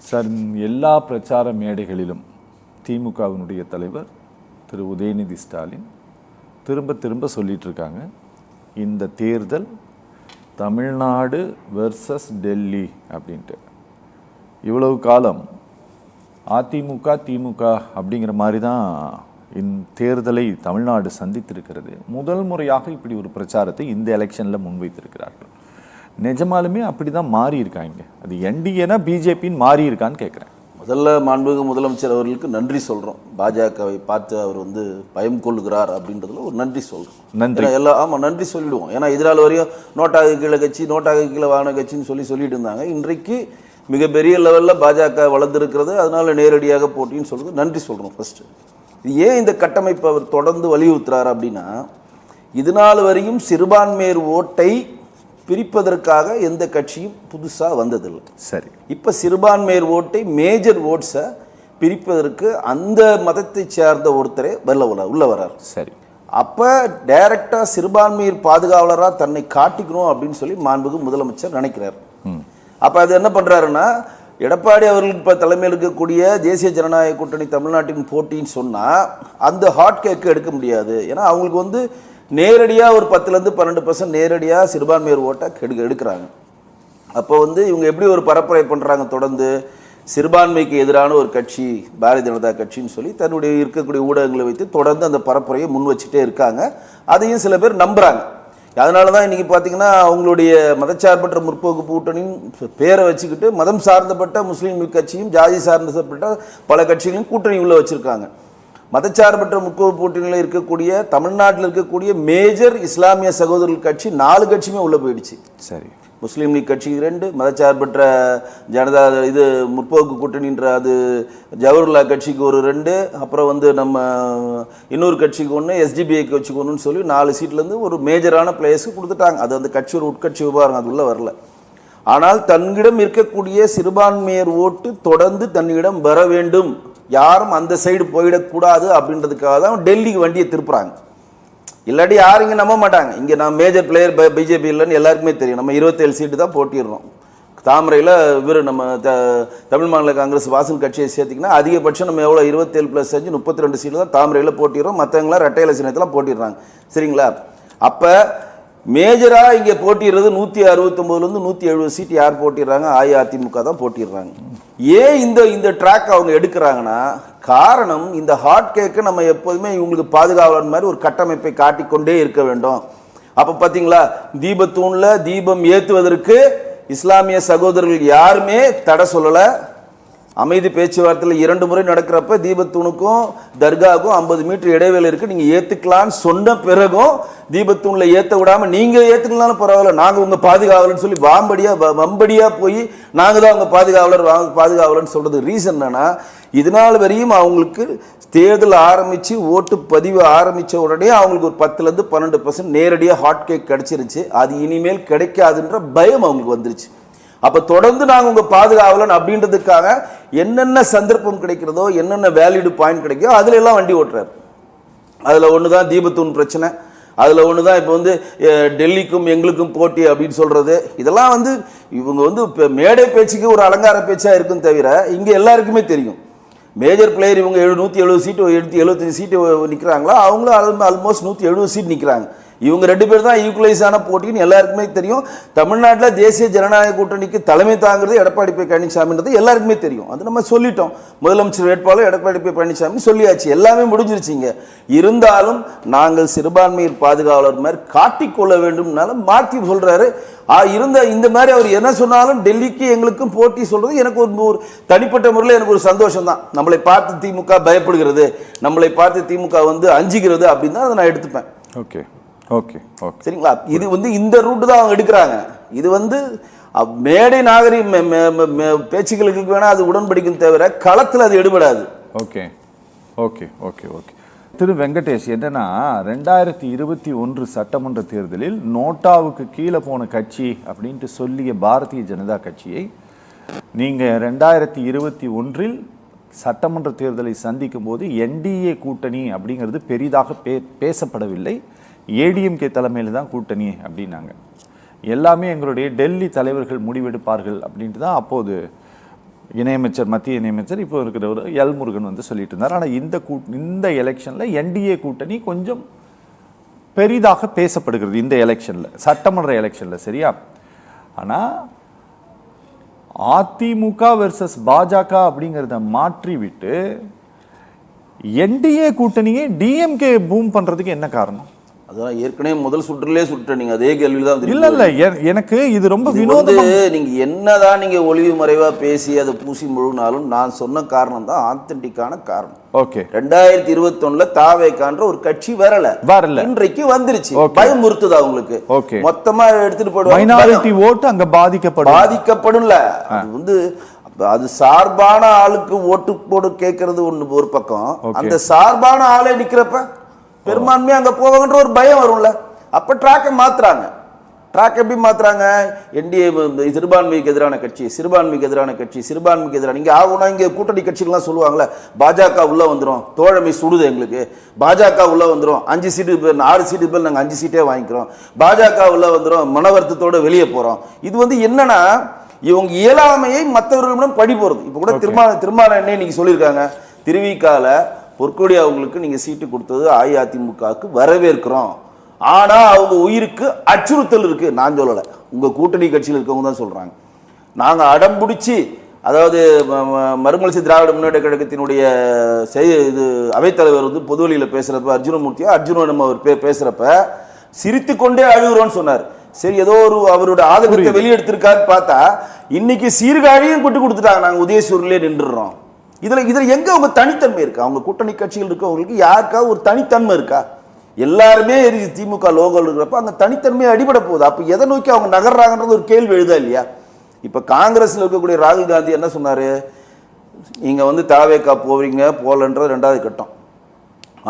Sir, எல்லா பிரச்சார மேடைகளிலும் திமுகவினுடைய தலைவர் திரு உதயநிதி ஸ்டாலின் திரும்ப திரும்ப சொல்லிட்டு இருக்காங்க, இந்த தேர்தல் தமிழ்நாடு வெர்சஸ் டெல்லி அப்படின்ட்டு. இவ்வளவு காலம் அதிமுக திமுக அப்படிங்கிற மாதிரி தான் இந்த தேர்தலை தமிழ்நாடு சந்தித்திருக்கிறது. முதல் முறையாக இப்படி ஒரு பிரச்சாரத்தை இந்த எலெக்ஷனில் முன்வைத்திருக்கிறார்கள். நிஜமாலுமே அப்படி தான் மாறி இருக்காங்க. அது என்டிஏனா பிஜேபின்னு மாறி இருக்கான்னு கேட்குறேன். முதல்ல மாண்புமிகு முதலமைச்சர் அவர்களுக்கு நன்றி சொல்கிறோம். பாஜகவை பார்த்து அவர் பயம் கொள்ளுகிறார் அப்படின்றதுல ஒரு நன்றி சொல்கிறோம். நன்றி ஆமாம், நன்றி சொல்லிவிடுவோம். ஏன்னா இதனால் வரையும் நோட்டாக கீழே கட்சி, நோட்டாக கீழே வாங்கின கட்சின்னு சொல்லிட்டு இருந்தாங்க. இன்றைக்கு மிகப்பெரிய லெவலில் பாஜக வளர்ந்துருக்கிறது. அதனால் நேரடியாக போட்டின்னு சொல்கிறது நன்றி சொல்கிறோம். ஃபஸ்ட்டு இது ஏன் இந்த கட்டமைப்பை அவர் தொடர்ந்து வலியுறுத்துறாரு அப்படின்னா, இதனால் வரையும் சிறுபான்மையர் ஓட்டை பிரிப்பதற்காக எந்த கட்சியும் புதுசாக வந்ததில்லை. சரி, இப்போ சிறுபான்மையர் ஓட்டை, மேஜர் ஓட்ஸை பிரிப்பதற்கு அந்த மதத்தை சேர்ந்த ஒருத்தரே உள்ள வரார். சரி, அப்போ டைரக்டாக சிறுபான்மையர் பாதுகாவலராக தன்னை காட்டிக்கணும் அப்படின்னு சொல்லி மாண்புமிகு முதலமைச்சர் நினைக்கிறார். அப்போ அது என்ன பண்ணுறாருன்னா, எடப்பாடி அவர்கள் இப்போ தலைமையில் இருக்கக்கூடிய தேசிய ஜனநாயக கூட்டணி தமிழ்நாட்டின் போட்டின்னு சொன்னால் அந்த ஹாட் கேக்கு எடுக்க முடியாது. ஏன்னா அவங்களுக்கு நேரடியாக ஒரு 10-12% நேரடியாக சிறுபான்மையர் ஓட்டை எடுக்கிறாங்க. அப்போ இவங்க எப்படி ஒரு பரப்புரை பண்ணுறாங்க, தொடர்ந்து சிறுபான்மைக்கு எதிரான ஒரு கட்சி பாரதிய ஜனதா கட்சின்னு சொல்லி தன்னுடைய இருக்கக்கூடிய ஊடகங்களை வைத்து தொடர்ந்து அந்த பரப்புரையை முன் வச்சுட்டே இருக்காங்க. அதையும் சில பேர் நம்புகிறாங்க. அதனால தான் இன்றைக்கி பார்த்திங்கன்னா அவங்களுடைய மதச்சார்பற்ற முற்போக்கு கூட்டணியின் பேரை வச்சுக்கிட்டு மதம் சார்ந்தப்பட்ட முஸ்லீம் கட்சியும் ஜாதி சார்ந்தப்பட்ட பல கட்சிகளையும் கூட்டணி உள்ள வச்சுருக்காங்க. மதச்சார்பற்ற முற்போக்கு கூட்டணியில் இருக்கக்கூடிய தமிழ்நாட்டில் இருக்கக்கூடிய மேஜர் இஸ்லாமிய சகோதரர்கள் கட்சி 4 கட்சியுமே உள்ளே போயிடுச்சு. சரி, முஸ்லீம் லீக் கட்சி 2, மதச்சார்பற்ற ஜனதா முற்போக்கு கூட்டணின்ற அது ஜவஹர்லா கட்சிக்கு ஒரு 2, அப்புறம் நம்ம இன்னொரு கட்சிக்கு 1, எஸ்டிபிஐ கட்சிக்கு 1ன்னு சொல்லி 4 சீட்லேருந்து ஒரு மேஜரான பிளேயர்ஸுக்கு கொடுத்துட்டாங்க. அது அந்த கட்சி ஒரு உட்கட்சி விவகாரம், அது உள்ளே வரல. ஆனால் தன்னிடம் இருக்கக்கூடிய சிறுபான்மையர் ஓட்டு தொடர்ந்து தன்னிடம் வர வேண்டும், யாரும் அந்த சைடு போயிடக்கூடாது அப்படின்றதுக்காக தான் டெல்லிக்கு வண்டியை திருப்புறாங்க. இல்லாட்டி யாரும் இங்கே நம்ப மாட்டாங்க. இங்கே நான் மேஜர் பிளேயர் பிஜேபி இல்லைன்னு எல்லாருக்குமே தெரியும். நம்ம 27 சீட்டு தான் போட்டிடுறோம். தாமரையில் நம்ம தமிழ் மாநில காங்கிரஸ் வாசல் கட்சியை சேர்த்திங்கன்னா அதிகபட்சம் நம்ம எவ்வளோ 27 + 5 32 சீட்டு தான் தாமரையில் போட்டிடுறோம். மற்றவங்களாம் ரெட்டையில சின்னத்தில் போட்டிடுறாங்க. சரிங்களா? அப்போ மேஜராக இங்கே போட்டிடுறது 169லேருந்து 170 சீட் யார் போட்டிடுறாங்க? அஇஅதிமுக தான் போட்டிடுறாங்க. ஏன் இந்த ட்ராக் அவங்க எடுக்கிறாங்கன்னா, காரணம் இந்த ஹாட் கேக்கு நம்ம எப்போதுமே இவங்களுக்கு பாதுகாவலர் மாதிரி ஒரு கட்டமைப்பை காட்டிக்கொண்டே இருக்க வேண்டும். அப்போ பார்த்தீங்களா, தீபத்தூணில் தீபம் ஏற்றுவதற்கு இஸ்லாமிய சகோதரர்கள் யாருமே தடை சொல்லலை. அமைதி பேச்சுவார்த்தையில் 2 முறை நடக்கிறப்ப தீபத்தூணுக்கும் தர்காவுக்கும் 50 மீட்டர் இடைவேளை இருக்குது, நீங்கள் ஏற்றுக்கலான்னு சொன்ன பிறகும் தீபத்தூணில் ஏற்ற விடாமல் நீங்கள் ஏற்றுக்கலான்னு பரவாயில்ல, நாங்கள் உங்கள் பாதுகாவலர்னு சொல்லி வம்படியாக போய் நாங்கள் தான் உங்கள் பாதுகாவலர்னு சொல்கிறது ரீசன் என்னன்னா, இதனால் வரையும் அவங்களுக்கு தேர்தல் ஆரம்பித்து ஓட்டு பதிவு ஆரம்பித்த உடனே அவங்களுக்கு ஒரு 10-12% நேரடியாக ஹாட் கேக் கிடச்சிருச்சு. அது இனிமேல் கிடைக்காதுன்ற பயம் அவங்களுக்கு வந்துருச்சு. அப்போ தொடர்ந்து நாங்கள் உங்கள் பாதுகாவலன் அப்படின்றதுக்காக என்னென்ன சந்தர்ப்பம் கிடைக்கிறதோ, என்னென்ன வேலிடு பாயிண்ட் கிடைக்கிறதோ அதில் எல்லாம் வண்டி ஓட்டுறாரு. அதில் ஒன்று தான் தீபத்தூண் பிரச்சனை, அதில் ஒன்று தான் இப்போ டெல்லிக்கும் எங்களுக்கும் போட்டி அப்படின்னு சொல்கிறது. இதெல்லாம் இவங்க இப்போ மேடை பேச்சுக்கு ஒரு அலங்கார பேச்சாக இருக்குன்னு தவிர இங்கே எல்லாருக்குமே தெரியும். மேஜர் பிளேயர் இவங்க 170 சீட்டு 75 சீட்டு நிற்கிறாங்களா, அவங்களும் ஆல்மோஸ்ட் 170 சீட் நிற்கிறாங்க. இவங்க 2 பேர் தான் ஈக்குவலைஸான போட்டின்னு எல்லாருக்குமே தெரியும். தமிழ்நாட்டில் தேசிய ஜனநாயக கூட்டணிக்கு தலைமை தாங்கிறது எடப்பாடி பழனிசாமின்றது எல்லாருக்குமே தெரியும். அது நம்ம சொல்லிட்டோம். முதலமைச்சர் வேட்பாளர் எடப்பாடி பழனிசாமி சொல்லியாச்சு, எல்லாமே முடிஞ்சிருச்சிங்க. இருந்தாலும் நாங்கள் சிறுபான்மையர் பாதுகாவலர் மாதிரி காட்டிக்கொள்ள வேண்டும்னாலும் மாற்றி சொல்கிறாரு. இந்த மாதிரி அவர் என்ன சொன்னாலும் டெல்லிக்கு எங்களுக்கும் போட்டி சொல்கிறது எனக்கு ஒரு தனிப்பட்ட முறையில் எனக்கு ஒரு சந்தோஷம் தான். நம்மளை பார்த்து திமுக பயப்படுகிறது, நம்மளை பார்த்து திமுக அஞ்சுகிறது அப்படின்னு தான் அதை நான் எடுத்துப்பேன். ஓகே ஓகே ஓகே, சரிங்களா? இது இந்த ரூட்டு தான் அவங்க எடுக்கிறாங்க. இது மேடை நாகரி பேச்சுக்களுக்கு வேணால் அது உடன்படிக்கும் தவிர களத்தில் அது எடுபடாது. Okay okay okay okay. Thiru Venkatesh, என்னன்னா 2021 சட்டமன்ற தேர்தலில் நோட்டாவுக்கு கீழே போன கட்சி அப்படின்ட்டு சொல்லிய பாரதிய ஜனதா கட்சியை நீங்கள் 2021 சட்டமன்ற தேர்தலை சந்திக்கும் போது என்டிஏ கூட்டணி அப்படிங்கிறது பெரிதாக பேசப்படவில்லை. ஏடிஎம்கே தலைமையில் தான் கூட்டணி அப்படின்னாங்க. எல்லாமே எங்களுடைய டெல்லி தலைவர்கள் முடிவெடுப்பார்கள் அப்படின்ட்டு தான் அப்போது இணையமைச்சர், மத்திய இணையமைச்சர் இப்போ இருக்கிறவர் எல் முருகன் வந்து சொல்லிட்டு இருந்தார். ஆனால் இந்த எலெக்ஷனில் என்டிஏ கூட்டணி கொஞ்சம் பெரிதாக பேசப்படுகிறது இந்த எலெக்ஷனில், சட்டமன்ற எலெக்ஷனில். சரியா? ஆனால் அதிமுக வெர்சஸ் பாஜக அப்படிங்கிறத மாற்றி விட்டு என்டிஏ கூட்டணியை டிஎம்கே பூம் பண்றதுக்கு என்ன காரணம்? அதான் ஏற்கனவே முதல் சுற்றுலயே சுட்டுறீங்க. அதே கேள்விதான். இல்ல எனக்கு இது ரொம்ப வினோதமா. நீங்க என்னதான் நீங்க ஒளிவு மறைவா பேசி அதை பூசி முழுனாலும் நான் சொன்ன காரணம் தான் ஆத்தென்டிக்கான காரணம். ஓகே. 2021 தாவேக்கான்ற ஒரு கட்சி வரல, இன்றைக்கு வந்துருச்சு. பயமுறுத்துது அவங்களுக்கு. ஓகே. மொத்தமா எடுத்துட்டு போடுவாங்க. மைனாரிட்டி ஓட்டு அங்க பாதிக்கப்படும்ல. அது வந்து அது சார்பான ஆளுக்கு ஓட்டு போடு கேட்கறது ஒண்ணு ஒரு பக்கம். அந்த சார்பான ஆளே நிக்கிறப்ப பெரும்பான்மையா அங்க போவாங்கன்ற ஒரு பயம் வரும்ல. அப்ப ட்ராக்கை மாத்துறாங்க. ட்ராக் எப்படி மாத்துறாங்க? என்டிஏ சிறுபான்மைக்கு எதிரான கட்சி, சிறுபான்மைக்கு எதிரான கட்சி, சிறுபான்மைக்கு எதிரான. இங்க ஆகுனா இங்க கூட்டணி கட்சிகள்லாம் சொல்லுவாங்கல்ல, பாஜக உள்ள வந்துடும், தோழமை சுடுது எங்களுக்கு, பாஜக உள்ள வந்துடும், 5 சீட்டு பேர் 6 சீட்டு பேர் நாங்கள் 5 சீட்டே வாங்கிக்கிறோம், பாஜக உள்ள வந்துடும், மனவர்த்தத்தோட வெளியே போறோம். இது வந்து என்னன்னா இவங்க இயலாமையை மற்றவர்களிடம் படி போறது. இப்ப கூட திருமாவளவன் என்ன இன்னைக்கு சொல்லியிருக்காங்க, திருவிக்கால பொற்கொடி அவங்களுக்கு நீங்க சீட்டு கொடுத்தது அஇஅதிமுகவுக்கு வரவேற்கிறோம், ஆனா அவங்க உயிருக்கு அச்சுறுத்தல் இருக்கு. நான் சொல்லலை, உங்க கூட்டணி கட்சியில் இருக்கவங்க தான் சொல்றாங்க. நாங்க அடம்பிடிச்சு, அதாவது மறுமலர்ச்சி திராவிட முன்னேற்ற கழகத்தினுடைய இது அவைத்தலைவர் வந்து பொதுவெளியில பேசுறப்ப அர்ஜுனன் அவர் பேசுறப்ப சிரித்து கொண்டே அழுகுறோன்னு சொன்னார். சரி, ஏதோ ஒரு அவரோட ஆதங்கத்தை வெளியெடுத்திருக்காரு பார்த்தா இன்னைக்கு சீர்காழியும் கொண்டு கொடுத்துட்டாங்க, நாங்க உதயசூரிலே நின்றுறோம். இதுல எங்க அவங்க தனித்தன்மை இருக்கா? அவங்க கூட்டணி கட்சிகள் இருக்கவங்களுக்கு யாருக்கா ஒரு தனித்தன்மை இருக்கா? எல்லாருமே திமுக லோகோல் இருக்கிறப்ப அங்க தனித்தன்மை அடிபட போகுது. அப்ப எதை நோக்கி அவங்க நகர்றாங்கன்றது ஒரு கேள்வி எழுதா இல்லையா? இப்ப காங்கிரஸ்ல இருக்கக்கூடிய ராகுல் காந்தி என்ன சொன்னாரு, நீங்க வந்து தாவேக்கா போவீங்க போலன்றது 2வது கட்டம்,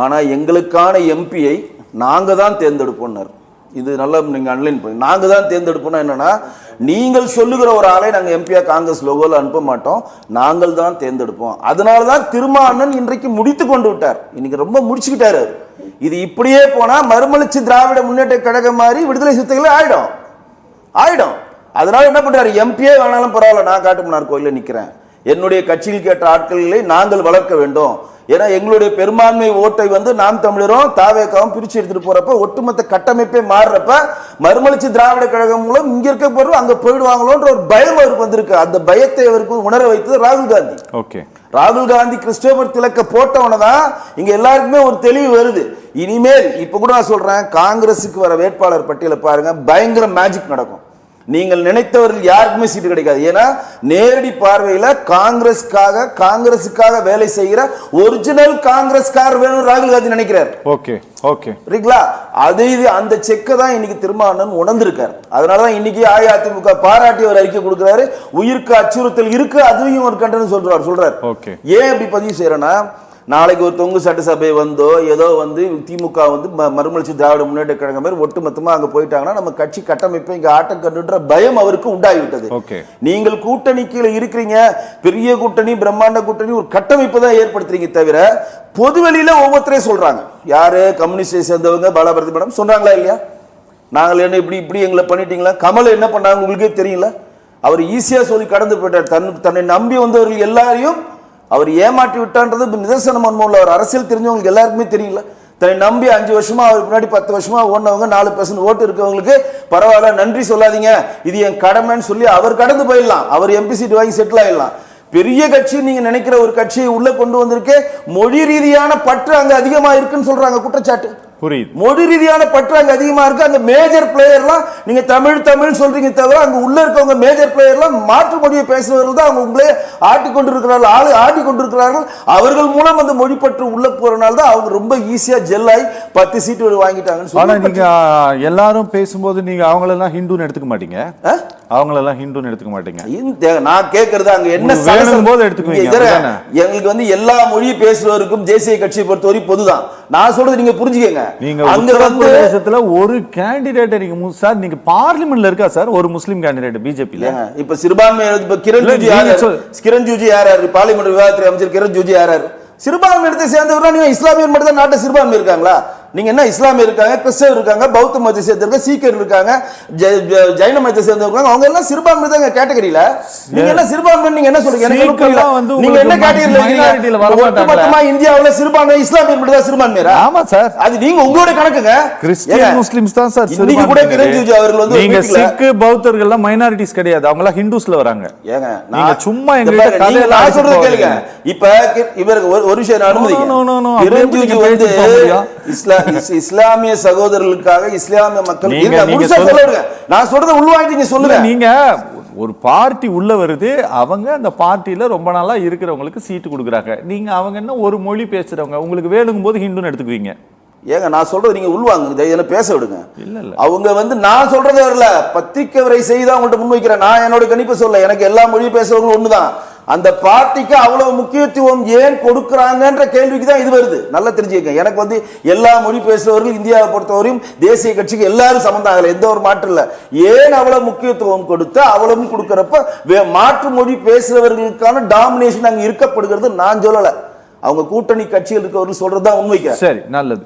ஆனா எங்களுக்கான எம்பியை நாங்க தான் தேர்ந்தெடுப்போம்னாரு. இது நல்லா நீங்க அன்லைன் பண்ணி, நாங்க தான் தேர்ந்தெடுப்போம்னா என்னன்னா, நீங்கள் சொல்லுகிற ஒரு ஆளை நாங்க எம்பியா காங்கிரஸ் லோகோல அனுப்ப மாட்டோம், நாங்கள் தான் தேர்ந்தெடுப்போம். அதனாலதான் திருமாவளவன் இன்றைக்கு முடித்து கொண்டு விட்டார். இன்னைக்கு ரொம்ப முடிச்சுக்கிட்டாரு. இது இப்படியே போனா மறுமலர்ச்சி திராவிட முன்னேற்ற கழகம் மாதிரி விடுதலை சிறுத்தைகள் ஆயிடும். அதனால என்ன பண்றாரு, எம்பியே வேணாலும் பரவாயில்ல, நான் காட்டுமன்னார் கோயில நிக்கிறேன், என்னுடைய கட்சியில் கேட்ட ஆட்களை நாங்கள் வளர்க்க வேண்டும். ஏன்னா எங்களுடைய பெரும்பான்மை ஓட்டை வந்து நாம் தமிழரும் தாவேக்காவும் பிரிச்சு எடுத்துட்டு போறப்ப ஒட்டுமொத்த கட்டமைப்பே மாறுறப்ப மறுமலர்ச்சி திராவிட கழகம் மூலம் இங்க இருக்க போறோம் அங்க போயிடுவாங்களோன்ற ஒரு பயம் அவருக்கு வந்திருக்கு. அந்த பயத்தை அவருக்கு உணர வைத்தது ராகுல் காந்தி. ஓகே. ராகுல் காந்தி கிறிஸ்டோபர் திலக்க போட்டவனதான் இங்க எல்லாருக்குமே ஒரு தெளிவு வருது. இனிமேல் இப்ப கூட நான் சொல்றேன், காங்கிரஸுக்கு வர வேட்பாளர் பட்டியலை பாருங்க, பயங்கர மேஜிக் நடக்கும். நீங்கள் நினைத்தவர்கள் யாருக்குமே சீட்டு கிடைக்காது. ஏன்னா நேரடி பார்வையில காங்கிரஸுக்காக வேலை செய்கிற ஒரிஜினல் காங்கிரஸ்காரர் வேணும் ராகுல் காந்தி நினைக்கிறார். ஓகே ஓகே சரிங்களா? அந்த செக்கை தான் இன்னைக்கு திருமாவளவன் உணர்ந்திருக்காரு. அதனாலதான் இன்னைக்கு அஇஅதிமுக பாராட்டி ஒரு அறிக்கை கொடுக்கிறாரு, உயிருக்கு அச்சுறுத்தல் இருக்கு, அதுவும் ஒரு கண்டனம் சொல்றாரு. ஏன் அப்படி பதிவு செய்யறேன்னா, நாளைக்கு ஒரு தொங்கு சட்டசபை வந்தோ ஏதோ வந்து திமுக வந்து மறுமலர்ச்சி திராவிட முன்னேற்ற கழகம் மாதிரி ஒட்டுமொத்தமா அங்க போயிட்டாங்கன்னா நம்ம கட்சி கட்டமைப்பை இங்க ஆட்டம் கண்டுன்ற பயம் அவருக்கு உண்டாகிவிட்டது. நீங்கள் கூட்டணி கீழே இருக்கிறீங்க, பெரிய கூட்டணி பிரம்மாண்ட கூட்டணி ஒரு கட்டமைப்பு தான் ஏற்படுத்துறீங்க தவிர பொதுவெளியில ஒவ்வொருத்தரையும் சொல்றாங்க. யாரு கம்யூனிஸ்டை சேர்ந்தவங்க பாலாபரதி மேடம் சொன்னாங்களா இல்லையா, நாங்கள் என்ன இப்படி எங்களை பண்ணிட்டீங்களா? கமல் என்ன பண்ணாங்க உங்களுக்கே தெரியல. அவர் ஈஸியா சொல்லி கடந்து போயிட்டார். தன்னை நம்பி வந்தவர்கள் எல்லாரையும் அவர் ஏமாற்றி விட்டான்றது நிதர்சனம். அவர் அரசியல் தெரிஞ்சவங்களுக்கு எல்லாருக்குமே தெரியல. தன்னை நம்பி 5 வருஷமா அவருக்கு முன்னாடி 10 வருஷமா ஓடினவங்க 4% ஓட்டு இருக்கவங்களுக்கு பரவாயில்ல நன்றி சொல்லாதீங்க, இது என் கடமைன்னு சொல்லி அவர் கடந்து போயிடலாம். அவர் எம்பி சீட் வாங்கி செட்டில் ஆயிடலாம். பெரிய கட்சி நீங்க நினைக்கிற ஒரு கட்சியை உள்ள கொண்டு வந்திருக்கே, மொழி ரீதியான பற்று அங்க அதிகமா இருக்குன்னு சொல்றாங்க குற்றச்சாட்டு. மொழி ரீதியான பற்று அங்க அதிகமா இருக்கு. அங்க மேஜர் பிளேயர்லாம் நீங்க தமிழ் சொல்றீங்க தவிர அங்க உள்ள இருக்கவங்க மேஜர் பிளேயர்லாம் மாற்று மொழியை பேசுறவர்கள் தான் அவங்க உங்களே ஆட்டி கொண்டிருக்கிறார்கள். அவர்கள் மூலம் அந்த மொழி பற்று உள்ள போறனால தான் அவங்க ரொம்ப ஈஸியா ஜெல்லாய் 10 சீட்டு வாங்கிட்டாங்கன்னு. ஆனா நீங்க எல்லாரும் பேசும்போது நீங்க அவங்களெல்லாம் ஹிந்துன்னு எடுத்துக்க மாட்டீங்க, அவங்களெல்லாம் ஹிந்துன்னு எடுத்துக்க மாட்டீங்க. நான் கேட்கறது அங்க என்ன போது எடுத்துக்குவீங்க. எங்களுக்கு வந்து எல்லா மொழியும் பேசுறவருக்கும் தேசிய கட்சியை பொறுத்தவரை பொதுதான். நான் சொல்றது நீங்க புரிஞ்சுக்கங்க. நீங்க உத்தரப்பிரதேசத்துல ஒரு கேண்டிடேட் சார், நீங்க பார்லிமெண்ட்ல இருக்கா சார் ஒரு முஸ்லிம் கேண்டிடேட் பிஜேபில? இப்ப சிறுபான்மை கிரண் ஜூஜி யார் பார்லிமெண்ட் விவாதத்துறை அமைச்சர்? கிரண் ஜூஜி யார் சிறுபான்மை இடத்தை சேர்ந்தவரா? நீங்க இஸ்லாமியர் மட்டும் தான் நாட்டை சிறுபான்மை இருக்காங்களா? நீங்க என்ன இஸ்லாமியர் இருக்காங்க, கிறிஸ்தவர் இருக்காங்க, பௌத்த மதத்தை சேர்ந்தவங்க, சீக்கியர் இருக்காங்க, ஜைன மதத்தை சேர்ந்தவங்க, அவங்க எல்லாம் சிறுபான்மை தான் கேட்டகரியில. நீங்க என்ன சிறுபான்மை நீங்க என்ன சொல்றீங்க? எனக்கு புரியல. நீங்க என்ன கேட்டகரியில இருக்கீங்க? ஒட்டுமொத்தமா இந்தியாவுல சிறுபான்மை இஸ்லாமியர் மட்டும் தான் சிறுபான்மையரா? ஆமா சார், அது நீங்க உங்களோட கணக்குங்க. கிறிஸ்டியன் முஸ்லிம்ஸ் தான் சார் இன்னைக்கு கூட கிரண் ரிஜிஜு அவர்கள் வந்து நீங்க சிக் பௌத்தர்கள் எல்லாம் மைனாரிட்டிஸ் கிடையாது, அவங்க எல்லாம் ஹிந்துஸ்ல வராங்க. ஏங்க நீங்க சும்மா எங்க நான் சொல்றது கேளுங்க. இப்ப இவருக்கு ஒரு விஷயம் அனுமதிங்க. கிரண் ரிஜிஜு வந்து இஸ்லாமிய சகோதரர்களுக்காக இஸ்லாமிய மக்கள் நான் சொல்றத உள்வாங்கிட்டு சொல்லுங்க. நீங்க ஒரு பார்ட்டி உள்ள வருது, அவங்க அந்த பார்ட்டில ரொம்ப நாளா இருக்கிறவங்களுக்கு சீட்டு கொடுக்குறாங்க. நீங்க அவங்க என்ன ஒரு மொழி பேசுறவங்க, உங்களுக்கு வேணுங்கும் போது ஹிந்துன்னு எடுத்துக்குவீங்க. ஏங்க நான் சொல்றது நீங்க உள்வாங்க, என்ன பேச விடுங்க. இல்ல அவங்க வந்து நான் சொல்றது வரல, பத்திரிக்கை வரை செய்து அவங்கள்ட்ட முன்வைக்கிறேன். நான் என்னோட கணிப்பு சொல்ல, எனக்கு எல்லா மொழி பேசுறவங்களும் ஒண்ணுதான். அந்த பார்ட்டிக்கு அவ்வளவு முக்கியத்துவம் ஏன் கொடுக்குறாங்கன்ற கேள்விக்கு தான் இது வருது. நல்லா தெரிஞ்சுக்க. எனக்கு வந்து எல்லா மொழி பேசுறவர்கள் இந்தியாவை பொறுத்தவரையும் தேசிய கட்சிக்கு எல்லாரும் சமந்தாகல, எந்த ஒரு மாற்றம் இல்லை. ஏன் அவ்வளவு முக்கியத்துவம் கொடுத்து அவ்வளவு கொடுக்கறப்ப மாற்று மொழி பேசுறவர்களுக்கான டாமினேஷன் அங்க இருக்கப்படுகிறது நான் சொல்லல, அவங்க கூட்டணி கட்சிகள் இருக்கவர்கள் சொல்றதுதான் உண்மைக்கு. சரி, நல்லது.